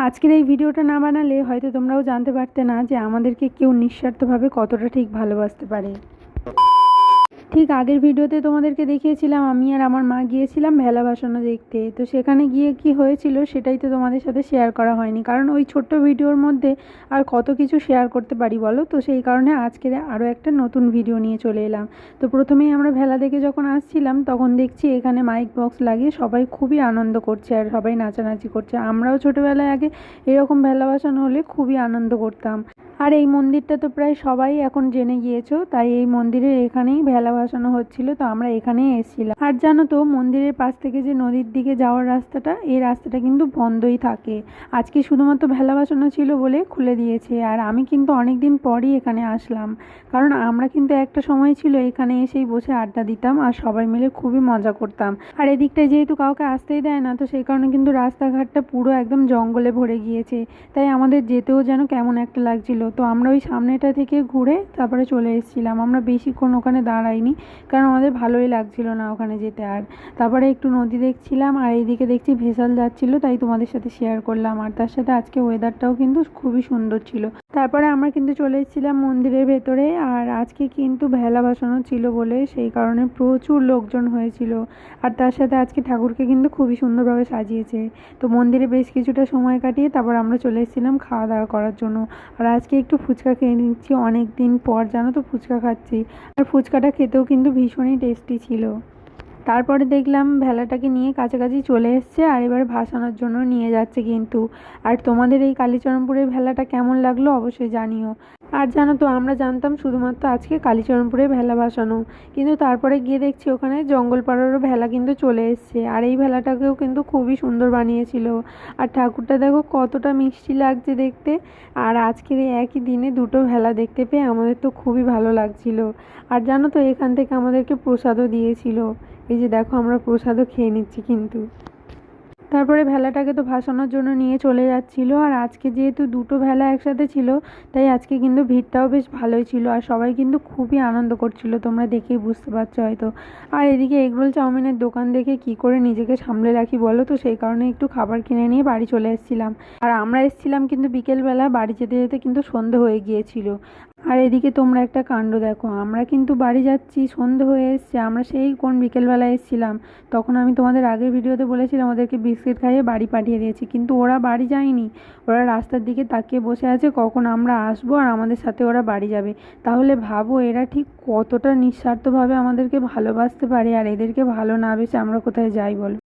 আজকের এই ভিডিওটা না বানালে হয়তো তোমরাও জানতে পারতে না যে আমাদেরকে কেউ নিঃস্বার্থভাবে কতটা ঠিক ভালোবাসতে পারে। ঠিক আগের ভিডিওতে তোমাদেরকে দেখিয়েছিলাম আমি আর আমার মা গিয়েছিলাম ভেলা ভাসানো দেখতে। তো সেখানে গিয়ে কি হয়েছিল সেটাই তো তোমাদের সাথে শেয়ার করা হয়নি, কারণ ওই ছোট্ট ভিডিওর মধ্যে আর কত কিছু শেয়ার করতে পারি বলো। তো সেই কারণে আজকের আরও একটা নতুন ভিডিও নিয়ে চলে এলাম। তো প্রথমেই আমরা ভেলা দেখে যখন আসছিলাম তখন দেখছি এখানে মাইক বক্স লাগিয়ে সবাই খুবই আনন্দ করছে আর সবাই নাচানাচি করছে। আমরাও ছোটোবেলায় আগে এরকম ভেলা ভাসানো হলে খুবই আনন্দ করতাম। আর এই মন্দিরটা তো প্রায় সবাই এখন জেনে গিয়েছো, তাই এই মন্দিরের এখানেই ভেলা ভাসানো হচ্ছিল, তো আমরা এখানেই এসেছিলাম। আর জানো তো মন্দিরের পাশ থেকে যে নদীর দিকে যাওয়ার রাস্তাটা, এই রাস্তাটা কিন্তু বন্ধই থাকে। আজকে শুধুমাত্র ভেলা ভাসানো ছিল বলে খুলে দিয়েছে। আর আমি কিন্তু অনেক দিন পরই এখানে আসলাম, কারণ আমরা কিন্তু একটা সময় ছিল এখানে এসেই বসে আড্ডা দিতাম আর সবাই মিলে খুবই মজা করতাম। আর এদিকটায় যেহেতু কাউকে আসতেই দেয় না, তো সেই কারণে কিন্তু রাস্তাঘাটটা পুরো একদম জঙ্গলে ভরে গিয়েছে, তাই আমাদের যেতেও যেন কেমন একটা লাগছিল। তো আমরা ওই সামনেটা থেকে ঘুরে তারপরে চলে এসেছিলাম। আমরা বেশিক্ষণ ওখানে দাঁড়াইনি, কারণ আমাদের ভালোই লাগছিল না ওখানে যেতে। আর তারপরে একটু নদী দেখছিলাম আর এইদিকে দেখছি ভেসেল যাচ্ছিলো, তাই তোমাদের সাথে শেয়ার করলাম। আর তার সাথে আজকে ওয়েদারটাও কিন্তু খুবই সুন্দর ছিল। তারপরে আমরা কিন্তু চলে এসেছিলাম মন্দিরের ভেতরে। আর আজকে কিন্তু ভেলা ভাসানো ছিল বলে সেই কারণে প্রচুর লোকজন হয়েছিল। আর তার সাথে আজকে ঠাকুরকে কিন্তু খুবই সুন্দরভাবে সাজিয়েছে। তো মন্দিরে বেশ কিছুটা সময় কাটিয়ে তারপর আমরা চলে এসেছিলাম খাওয়া দাওয়া করার জন্য। আর আজকে একটু ফুচকা খেয়ে নিচ্ছি, অনেক দিন পর জানো তো ফুচকা খাচ্ছি। আর ফুচকাটা খেতেও কিন্তু ভীষণই টেস্টি ছিল। তারপরে দেখলাম ভেলাটাকে নিয়ে কাছাকাছি চলে এসছে আর এবার ভাসানোর জন্য নিয়ে যাচ্ছে কিন্তু। আর তোমাদের এই কালীচরণপুরের ভেলাটা কেমন লাগলো অবশ্যই জানিও। আর জানো তো আমরা জানতাম শুধুমাত্র আজকে কালীচরণপুরে ভেলা ভাসানো, কিন্তু তারপরে গিয়ে দেখছি ওখানে জঙ্গলপাড়ারও ভেলা কিন্তু চলে এসছে। আর এই ভেলাটাকেও কিন্তু খুবই সুন্দর বানিয়েছিল। আর ঠাকুরটা দেখো কতটা মিষ্টি লাগছে দেখতে। আর আজকের এই একই দিনে দুটো ভেলা দেখতে পেয়ে আমাদের তো খুবই ভালো লাগছিল। আর জানো তো এখান থেকে আমাদেরকে প্রসাদও দিয়েছিল। এই যে দেখো আমরা প্রসাদও খেয়ে নিচ্ছি কিন্তু। তারপরে ভেলাটাকে তো ভাসানোর জন্য নিয়ে চলে যাচ্ছিলো। আর আজকে যেহেতু দুটো ভেলা একসাথে ছিল, তাই আজকে কিন্তু ভিড়টাও বেশ ভালোই ছিল আর সবাই কিন্তু খুবই আনন্দ করছিল, তোমরা দেখেই বুঝতে পারছো হয়তো। আর এদিকে এগরোল চাউমিনের দোকান দেখে কি করে নিজেকে সামলে রাখি বলো, তো সেই কারণে একটু খাবার কিনে নিয়ে বাড়ি চলে এসেছিলাম। আর আমরা এসেছিলাম কিন্তু বিকেলবেলা, বাড়ি যেতে যেতে কিন্তু সন্ধে হয়ে গিয়েছিল। আর এদিকে তোমরা একটা কাণ্ড দেখো, আমরা কিন্তু বাড়ি যাচ্ছি সন্ধে হয়ে এসছে, আমরা সেই কোন বিকেলবেলা এসেছিলাম। তখন আমি তোমাদের আগের ভিডিওতে বলেছিলাম ওদেরকে বিস্কিট খাইয়ে বাড়ি পাঠিয়ে দিয়েছি, কিন্তু ওরা বাড়ি যায়নি। ওরা রাস্তার দিকে তাকিয়ে বসে আছে কখন আমরা আসবো আর আমাদের সাথে ওরা বাড়ি যাবে। তাহলে ভাবো এরা ঠিক কতটা নিঃস্বার্থভাবে আমাদেরকে ভালোবাসতে পারে, আর এদেরকে ভালো না বেসে আমরা কোথায় যাই বলো।